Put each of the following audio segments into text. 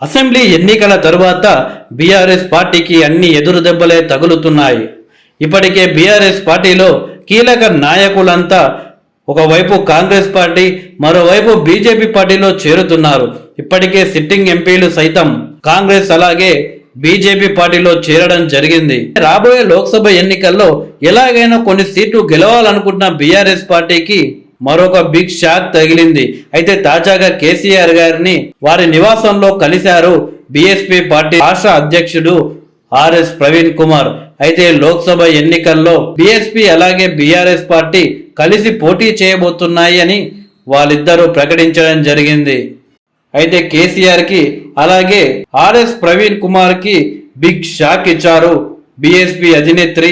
Assembly ఎన్నికల తరువాత BRS పార్టీకి అన్ని ఎదురు దెబ్బలే తగులుతున్నాయి. ఇప్పటికే బీఆర్ఎస్ పార్టీలో కీలక నాయకులంతా ఒకవైపు కాంగ్రెస్ పార్టీ, మరోవైపు బీజేపీ పార్టీలో చేరుతున్నారు. ఇప్పటికే సిట్టింగ్ ఎంపీలు సైతం కాంగ్రెస్ అలాగే బీజేపీ పార్టీలో చేరడం జరిగింది. రాబోయే లోక్సభ ఎన్నికల్లో ఎలాగైనా కొన్ని సీట్లు గెలవాలనుకుంటున్న బీఆర్ఎస్ పార్టీకి మరొక బిగ్ షాక్ తగిలింది. అయితే తాజాగా కేసీఆర్ గారిని వారి నివాసంలో కలిశారు బీఎస్పీ పార్టీ రాష్ట్ర అధ్యక్షుడు ఆర్ఎస్ ప్రవీణ్ కుమార్. అయితే లోక్సభ ఎన్నికల్లో బీఎస్పీ అలాగే బీఆర్ఎస్ పార్టీ కలిసి పోటీ చేయబోతున్నాయి అని వాళ్ళిద్దరూ ప్రకటించడం జరిగింది. అయితే కేసీఆర్ కి అలాగే ఆర్ఎస్ ప్రవీణ్ కుమార్ కి బిగ్ షాక్ ఇచ్చారు బీఎస్పీ అధినేత్రి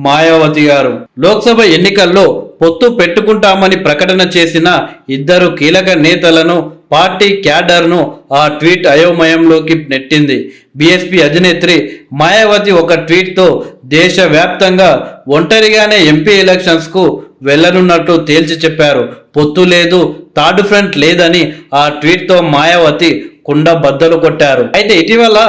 మాయావతి గారు. లోక్సభ ఎన్నికల్లో పొత్తు పెట్టుకుంటామని ప్రకటన చేసిన ఇద్దరు కీలక నేతలను, పార్టీ క్యాడర్ను ఆ ట్వీట్ అయోమయంలోకి నెట్టింది. బీఎస్పీ అధినేత్రి మాయావతి ఒక ట్వీట్తో దేశవ్యాప్తంగా ఒంటరిగానే ఎంపీ ఎలక్షన్స్కు వెళ్లనున్నట్టు తేల్చి చెప్పారు. పొత్తు లేదు, థర్డ్ ఫ్రంట్ లేదని ఆ ట్వీట్తో మాయావతి కుండ బద్దలు కొట్టారు. అయితే ఇటీవల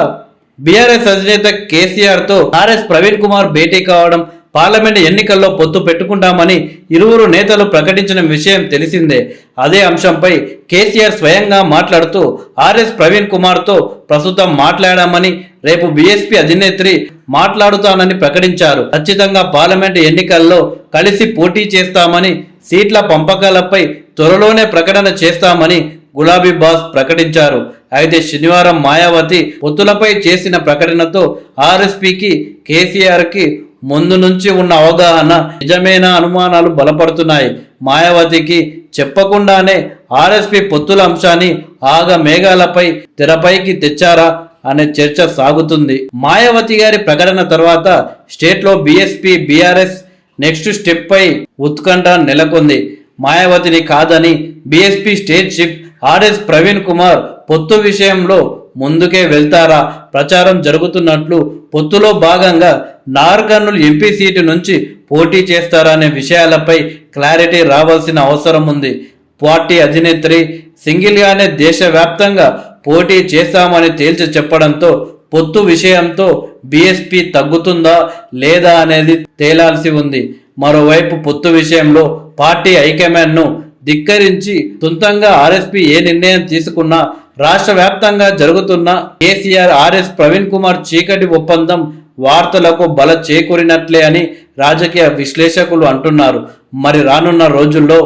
బీఆర్ఎస్ అధినేత కేసీఆర్తో ఆర్ఎస్ ప్రవీణ్ కుమార్ భేటీ కావడం, పార్లమెంట్ ఎన్నికల్లో పొత్తు పెట్టుకుంటామని ఇరువురు నేతలు ప్రకటించిన విషయం తెలిసిందే. అదే అంశంపై కేసీఆర్ స్వయంగా మాట్లాడుతూ ఆర్ఎస్ ప్రవీణ్ కుమార్తో ప్రస్తుతం మాట్లాడామని, రేపు బీఎస్పీ అధినేత్రి మాట్లాడుతానని ప్రకటించారు. ఖచ్చితంగా పార్లమెంట్ ఎన్నికల్లో కలిసి పోటీ చేస్తామని, సీట్ల పంపకాలపై త్వరలోనే ప్రకటన చేస్తామని గులాబీ బాస్ ప్రకటించారు. అయితే శనివారం మాయావతి పొత్తులపై చేసిన ప్రకటనతో ఆర్ఎస్పీకి, కేసీఆర్కి ముందు నుంచి ఉన్న అవగాహన నిజమేనా అనుమానాలు బలపడుతున్నాయి. మాయావతికి చెప్పకుండానే ఆర్ఎస్పీ పొత్తుల అంశాన్ని ఆగ మేఘాలపై తెరపైకి తెచ్చారా అనే చర్చ సాగుతుంది. మాయావతి గారి ప్రకటన తర్వాత స్టేట్లో బీఎస్పీ బీఆర్ఎస్ నెక్స్ట్ స్టెప్ పై ఉత్కంఠ నెలకొంది. మాయావతిని కాదని BSP state chief RS Praveen Kumar పొత్తు విషయంలో ముందుకే వెళ్తారా ప్రచారం జరుగుతున్నట్లు, పొత్తులో భాగంగా నార్కర్నూలు ఎంపీ సీటు నుంచి పోటీ చేస్తారా అనే విషయాలపై క్లారిటీ రావాల్సిన అవసరం ఉంది. పార్టీ అధినేత్రి సింగిల్గానే దేశవ్యాప్తంగా పోటీ చేస్తామని తేల్చి చెప్పడంతో పొత్తు విషయంతో బీఎస్పీ తగ్గుతుందా లేదా అనేది తేలాల్సి ఉంది. మరోవైపు పొత్తు విషయంలో పార్టీ హైకమాండ్ను ధిక్కరించి సొంతంగా ఆర్ఎస్పీ ఏ నిర్ణయం తీసుకున్నా రాష్ట్ర వ్యాప్తంగా జరుగుతున్న కేసీఆర్ ఆర్ఎస్ ప్రవీణ్ కుమార్ చీకటి ఒప్పందం వార్తలకు బల చేకూరినట్లే అని రాజకీయ విశ్లేషకులు అంటున్నారు. మరి రానున్న రోజుల్లో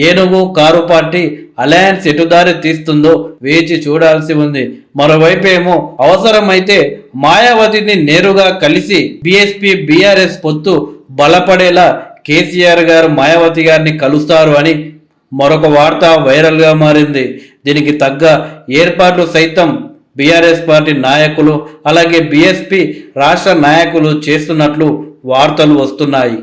ఏనుగు కారు పార్టీ అలయన్స్ ఎటుదారి తీస్తుందో వేచి చూడాల్సి ఉంది. మరోవైపు ఏమో అవసరమైతే మాయావతిని నేరుగా కలిసి బీఎస్పీ బీఆర్ఎస్ పొత్తు బలపడేలా కేసీఆర్ గారు మాయావతి గారిని కలుస్తారు అని మరొక వార్త వైరల్గా మారింది. దీనికి తగ్గ ఏర్పాట్లు సైతం బీఆర్ఎస్ పార్టీ నాయకులు అలాగే బీఎస్పీ రాష్ట్ర నాయకులు చేస్తున్నట్లు వార్తలు వస్తున్నాయి.